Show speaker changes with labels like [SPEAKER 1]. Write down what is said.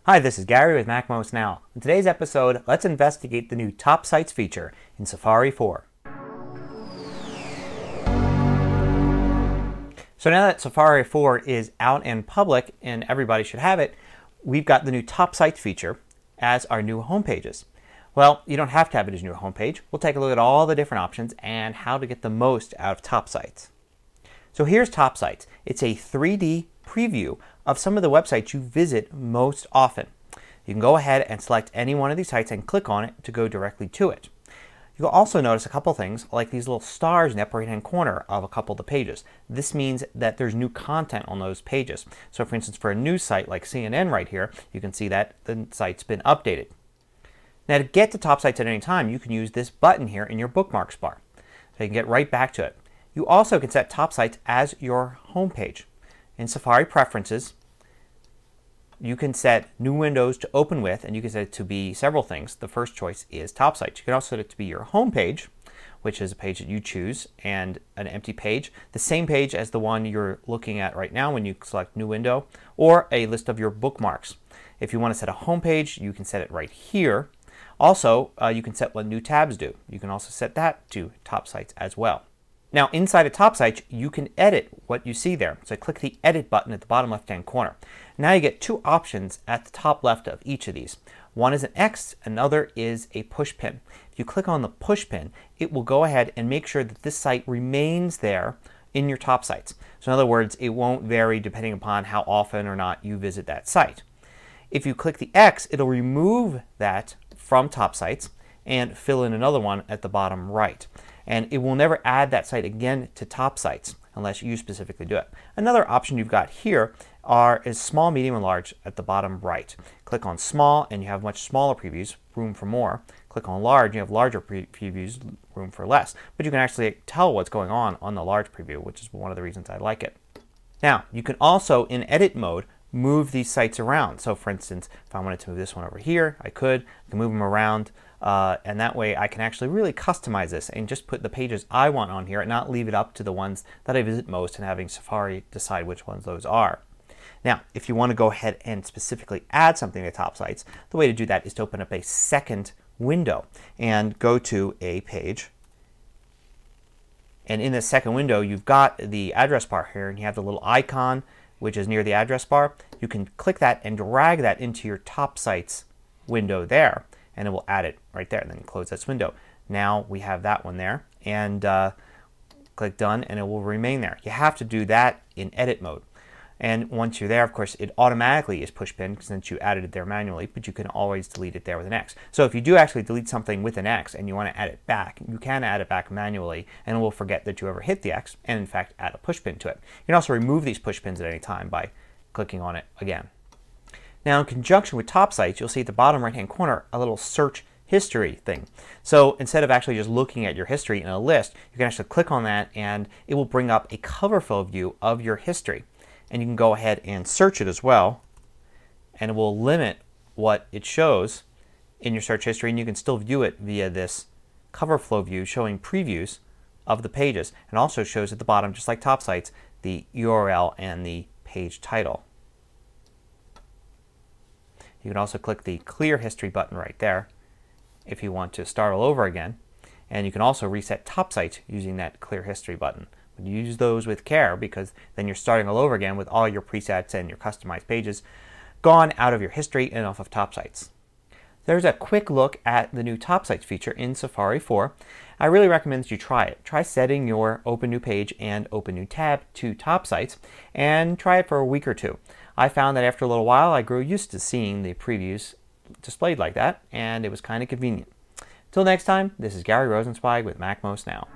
[SPEAKER 1] Hi, this is Gary with MacMost Now. In today's episode, let's investigate the new Top Sites feature in Safari 4. So now that Safari 4 is out and public and everybody should have it, we've got the new Top Sites feature as our new home pages. Well, you don't have to have it as your new home page. We'll take a look at all the different options and how to get the most out of Top Sites. So here's Top Sites. It's a 3D preview of some of the websites you visit most often. You can go ahead and select any one of these sites and click on it to go directly to it. You'll also notice a couple things like these little stars in the upper right hand corner of a couple of the pages. This means that there's new content on those pages. So for instance, for a news site like CNN right here, you can see that the site's been updated. Now to get to Top Sites at any time, you can use this button here in your bookmarks bar. So you can get right back to it. You also can set Top Sites as your home page. In Safari Preferences, you can set new windows to open with, and you can set it to be several things. The first choice is Top Sites. You can also set it to be your home page, which is a page that you choose, and an empty page, the same page as the one you're looking at right now when you select new window, or a list of your bookmarks. If you want to set a home page, you can set it right here. Also, you can set what new tabs do. You can also set that to Top Sites as well. Now inside of Top Sites, you can edit what you see there. So click the Edit button at the bottom left hand corner. Now you get two options at the top left of each of these. One is an X, another is a push pin. If you click on the push pin, it will go ahead and make sure that this site remains there in your Top Sites. So in other words, it won't vary depending upon how often or not you visit that site. If you click the X, it'll remove that from Top Sites and fill in another one at the bottom right. And it will never add that site again to Top Sites unless you specifically do it. Another option you've got here is small, medium, and large at the bottom right. Click on small and you have much smaller previews, room for more. Click on large, you have larger previews, room for less. But you can actually tell what's going on the large preview, which is one of the reasons I like it. Now, you can also, in edit mode, move these sites around. So for instance, if I wanted to move this one over here, I can move them around. And that way I can actually really customize this and just put the pages I want on here and not leave it up to the ones that I visit most and having Safari decide which ones those are. Now, if you want to go ahead and specifically add something to Top Sites, the way to do that is to open up a second window and go to a page. And in this second window, you've got the address bar here and you have the little icon which is near the address bar. You can click that and drag that into your Top Sites window there, and it will add it right there. And then close this window. Now we have that one there, and click Done, and it will remain there. You have to do that in edit mode. And once you're there, of course, it automatically is push pinned since you added it there manually, but you can always delete it there with an X. So if you do actually delete something with an X and you want to add it back, you can add it back manually and it will forget that you ever hit the X and in fact add a push pin to it. You can also remove these push pins at any time by clicking on it again. Now in conjunction with Top Sites, you'll see at the bottom right hand corner a little search history thing. So instead of actually just looking at your history in a list, you can actually click on that and it will bring up a cover photo view of your history. And you can go ahead and search it as well, and it will limit what it shows in your search history, and you can still view it via this cover flow view showing previews of the pages, and also shows at the bottom, just like Top Sites, the URL and the page title. You can also click the clear history button right there if you want to start all over again, and you can also reset Top Sites using that clear history button. Use those with care because then you're starting all over again with all your presets and your customized pages gone out of your history and off of Top Sites. There's a quick look at the new Top Sites feature in Safari 4. I really recommend that you try it. Try setting your Open New Page and Open New Tab to Top Sites and try it for a week or two. I found that after a little while I grew used to seeing the previews displayed like that, and it was kind of convenient. Till next time, this is Gary Rosenzweig with MacMost Now.